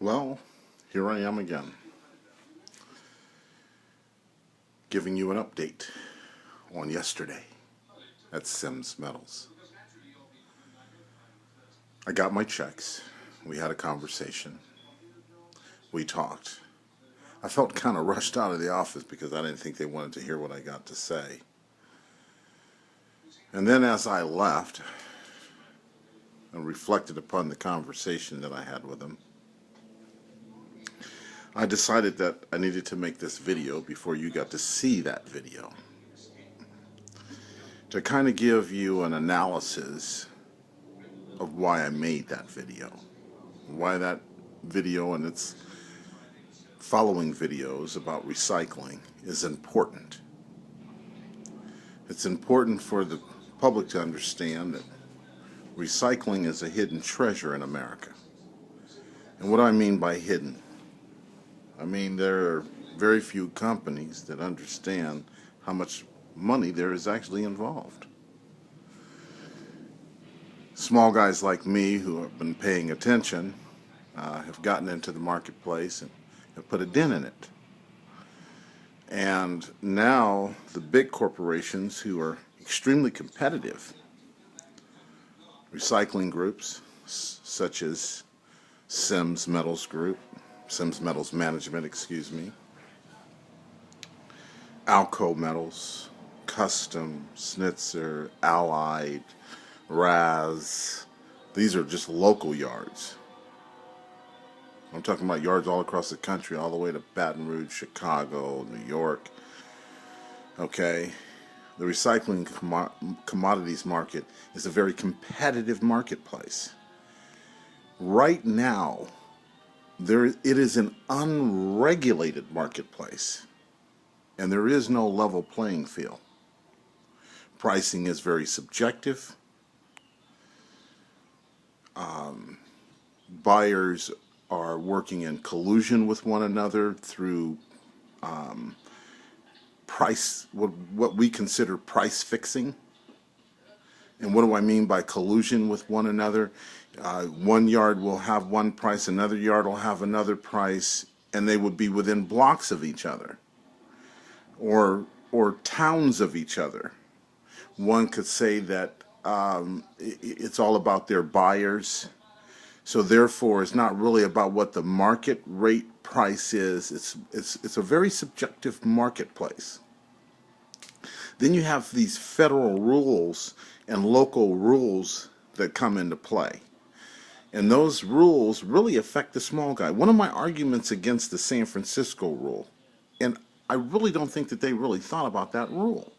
Well, here I am again, giving you an update on yesterday at Sims Metals. I got my checks. We had a conversation. We talked. I felt kind of rushed out of the office because I didn't think they wanted to hear what I got to say. And then as I left and reflected upon the conversation that I had with them, I decided that I needed to make this video before you got to see that video, to kind of give you an analysis of why I made that video, why that video and its following videos about recycling is important. It's important for the public to understand that recycling is a hidden treasure in America. And what do I mean by hidden? I mean, there are very few companies that understand how much money there is actually involved. Small guys like me who have been paying attention have gotten into the marketplace and have put a dent in it. And now the big corporations who are extremely competitive, recycling groups such as Sims Metals Group, Sims Metals Management, Alco Metals, Custom, Schnitzer, Allied, Raz. These are just local yards. I'm talking about yards all across the country, all the way to Baton Rouge, Chicago, New York. Okay, the recycling commodities market is a very competitive marketplace. Right now, it is an unregulated marketplace, and there is no level playing field. Pricing is very subjective. Buyers are working in collusion with one another through what we consider price fixing. And what do I mean by collusion with one another? One yard will have one price, another yard will have another price, and they would be within blocks of each other, or towns of each other. One could say that it's all about their buyers. So therefore, it's not really about what the market rate price is. It's a very subjective marketplace. Then you have these federal rules and local rules that come into play. And those rules really affect the small guy. One of my arguments against the San Francisco rule, and I really don't think that they really thought about that rule.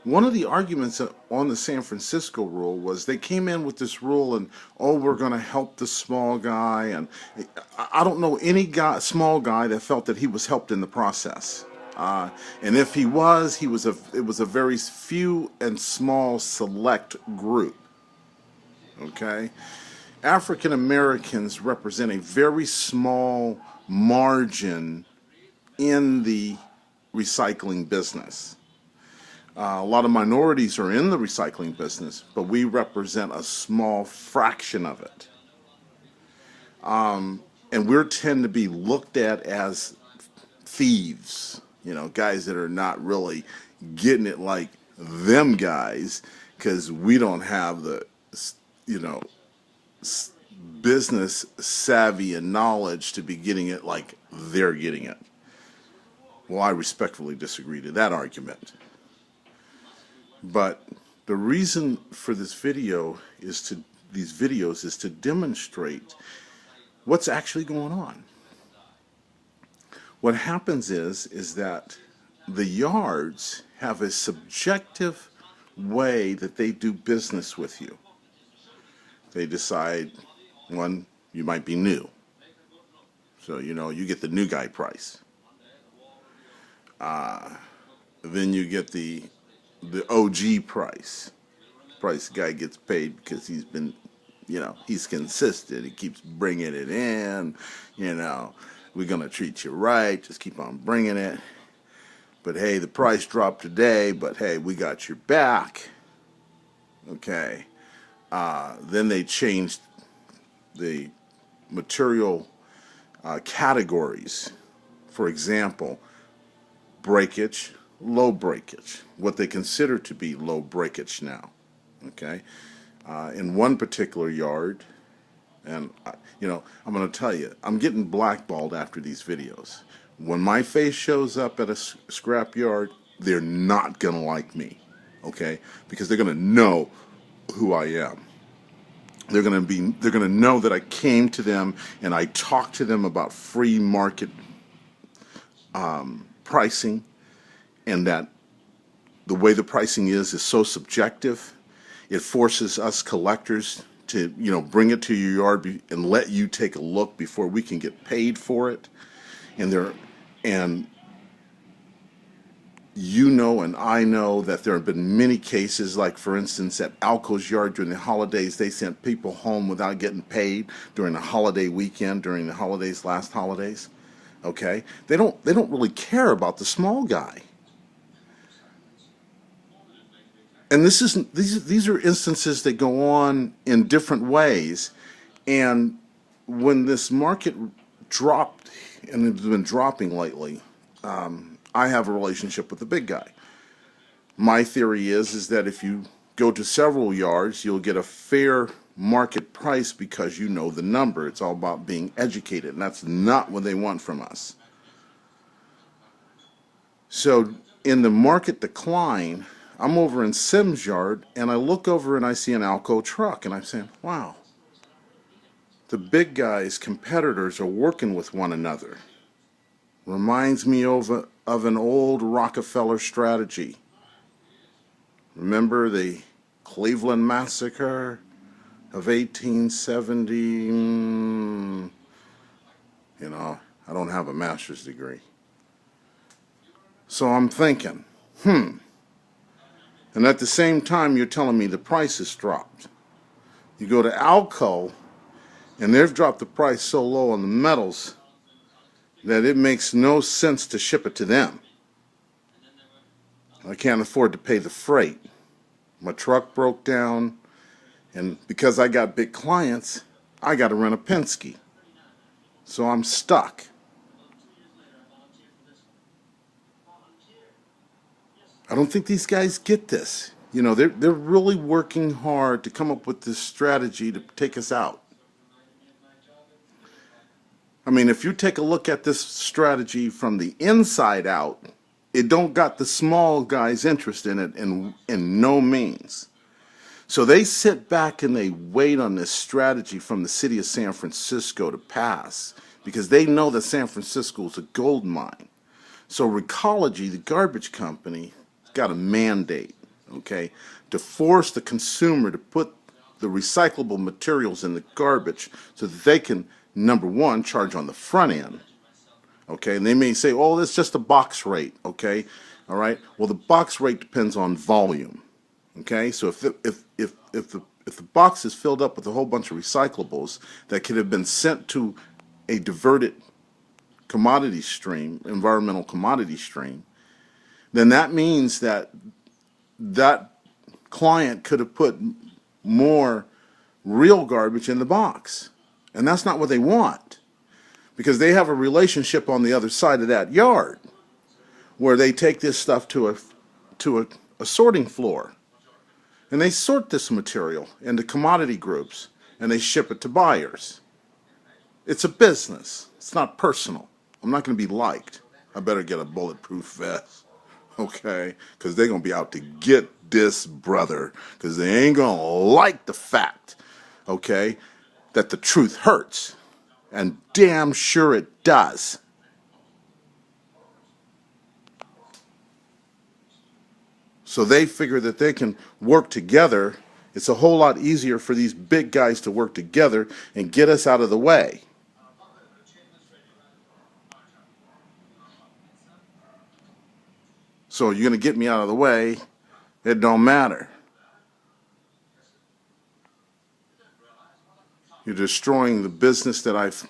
One of the arguments on the San Francisco rule was they came in with this rule and, oh, we're going to help the small guy. And I don't know any small guy that felt that he was helped in the process. And if he was, it was a very few and small select group. Okay? African Americans represent a very small margin in the recycling business. A lot of minorities are in the recycling business, but we represent a small fraction of it. And we tend to be looked at as thieves, guys that are not really getting it like them guys, because we don't have the, business savvy and knowledge to be getting it like they're getting it. Well, I respectfully disagree to that argument. But the reason for these videos is to demonstrate what's actually going on. What happens is that the yards have a subjective way that they do business with you. They decide, one, you might be new. So, you get the new guy price. Then you get the OG price. The guy gets paid because he's been, he's consistent. He keeps bringing it in. We're going to treat you right. Just keep on bringing it. But hey, the price dropped today, but hey, we got your back. Okay. Then they changed the material categories. For example, breakage, low breakage, what they consider to be low breakage now. Okay, in one particular yard, and I'm going to tell you, I'm getting blackballed after these videos. When my face shows up at a scrap yard, they're not going to like me, okay? Because they're going to know who I am. They're going to know that I came to them and I talked to them about free market pricing, and that the way the pricing is so subjective. It forces us collectors to, bring it to your yard and let you take a look before we can get paid for it. And and I know that there have been many cases, like for instance at Alco's yard during the holidays, they sent people home without getting paid during the holiday weekend, during the holidays, last holidays. Okay, they don't really care about the small guy. And these are instances that go on in different ways. And when this market dropped, and it's been dropping lately, I have a relationship with the big guy. My theory is that if you go to several yards, you'll get a fair market price because you know the number. It's all about being educated, and that's not what they want from us. So in the market decline, I'm over in Sim's yard, and I look over and I see an Alco truck, and I'm saying, wow, the big guys, competitors, are working with one another. Reminds me of an old Rockefeller strategy. Remember the Cleveland Massacre of 1870? I don't have a master's degree. So I'm thinking, and at the same time you're telling me the price has dropped. You go to Alco, and they've dropped the price so low on the metals that it makes no sense to ship it to them. I can't afford to pay the freight. My truck broke down, and because I got big clients, I got to rent a Penske. So I'm stuck. I don't think these guys get this. They're really working hard to come up with this strategy to take us out. I mean, if you take a look at this strategy from the inside out, it don't got the small guys' interest in it in no means. So they sit back and they wait on this strategy from the city of San Francisco to pass because they know that San Francisco is a gold mine. So Recology, the garbage company, got a mandate, okay, to force the consumer to put the recyclable materials in the garbage so that they can, number one, charge on the front end. Okay, and they may say, oh, it's just a box rate. Okay, all right. Well, the box rate depends on volume. Okay, so if the box is filled up with a whole bunch of recyclables that could have been sent to a diverted commodity stream, environmental commodity stream, then that means that client could have put more real garbage in the box, and that's not what they want. Because they have a relationship on the other side of that yard where they take this stuff to a sorting floor, and they sort this material into commodity groups, and they ship it to buyers. It's a business. It's not personal. I'm not going to be liked. I better get a bulletproof vest, okay? Because they're going to be out to get this brother, because they ain't going to like the fact, okay, that the truth hurts. And damn sure it does. So they figure that they can work together. It's a whole lot easier for these big guys to work together and get us out of the way. So you're going to get me out of the way, it don't matter. You're destroying the business that I've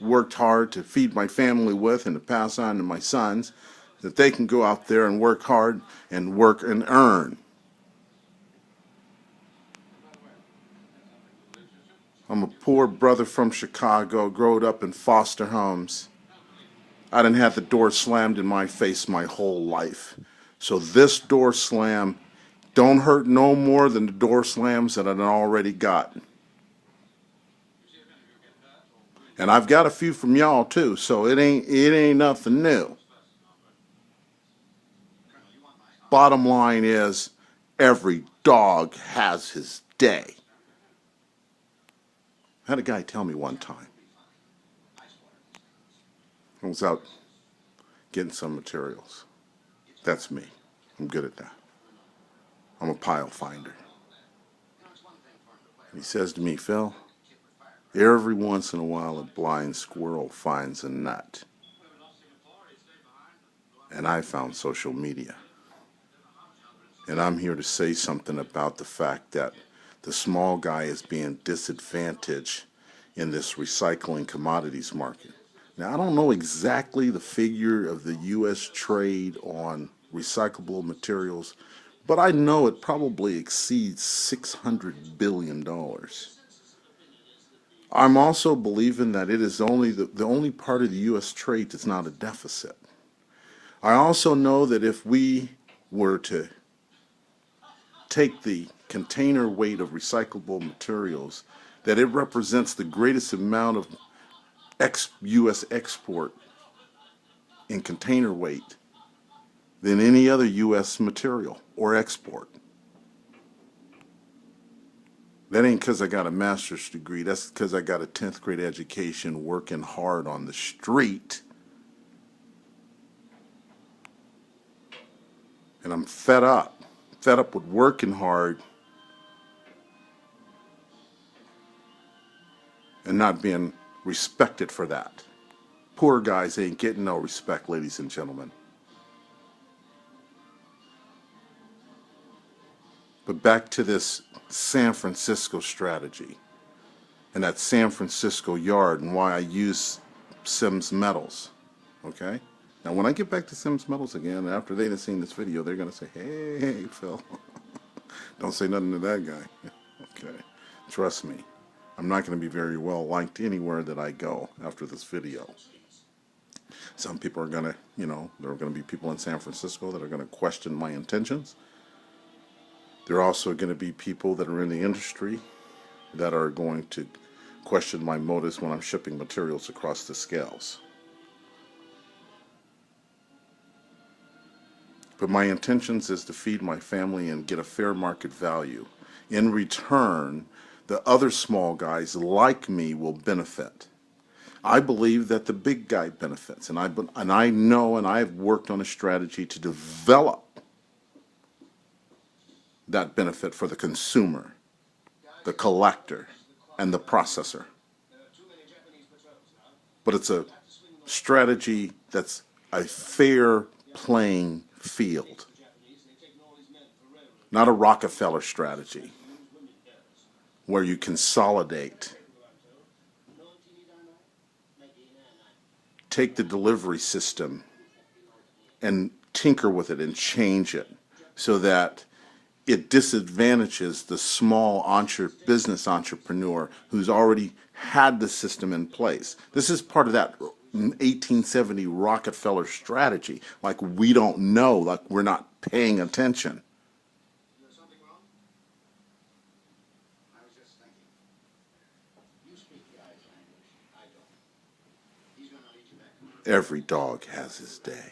worked hard to feed my family with and to pass on to my sons, that they can go out there and work hard and work and earn. I'm a poor brother from Chicago, growed up in foster homes. I done had the door slammed in my face my whole life. So this door slam don't hurt no more than the door slams that I done already got. And I've got a few from y'all too, so it ain't nothing new. Bottom line is, every dog has his day. I had a guy tell me one time. I was out getting some materials. That's me. I'm good at that. I'm a pile finder. He says to me, Phil, every once in a while a blind squirrel finds a nut. And I found social media. And I'm here to say something about the fact that the small guy is being disadvantaged in this recycling commodities market. Now, I don't know exactly the figure of the U.S. trade on recyclable materials, but I know it probably exceeds $600 billion. I'm also believing that it is only the only part of the U.S. trade that's not a deficit. I also know that if we were to take the container weight of recyclable materials, that it represents the greatest amount of U.S. export in container weight than any other U.S. material or export. That ain't because I got a master's degree. That's because I got a 10th grade education working hard on the street. And I'm fed up with working hard and not being respected for that. Poor guys ain't getting no respect, ladies and gentlemen. But back to this San Francisco strategy and that San Francisco yard and why I use Sims Metals. Okay? Now, when I get back to Sims Metals again, after they've seen this video, they're going to say, hey, Phil, don't say nothing to that guy. Okay? Trust me. I'm not going to be very well liked anywhere that I go after this video. Some people are going to, there are going to be people in San Francisco that are going to question my intentions. There are also going to be people that are in the industry that are going to question my motives when I'm shipping materials across the scales. But my intentions is to feed my family and get a fair market value. In return, the other small guys like me will benefit. I believe that the big guy benefits, and I know and I've worked on a strategy to develop that benefit for the consumer, the collector, and the processor. But it's a strategy that's a fair playing field, not a Rockefeller strategy where you consolidate, take the delivery system and tinker with it and change it so that it disadvantages the small business entrepreneur who's already had the system in place. This is part of that 1870 Rockefeller strategy. Like we don't know, like we're not paying attention. Every dog has his day.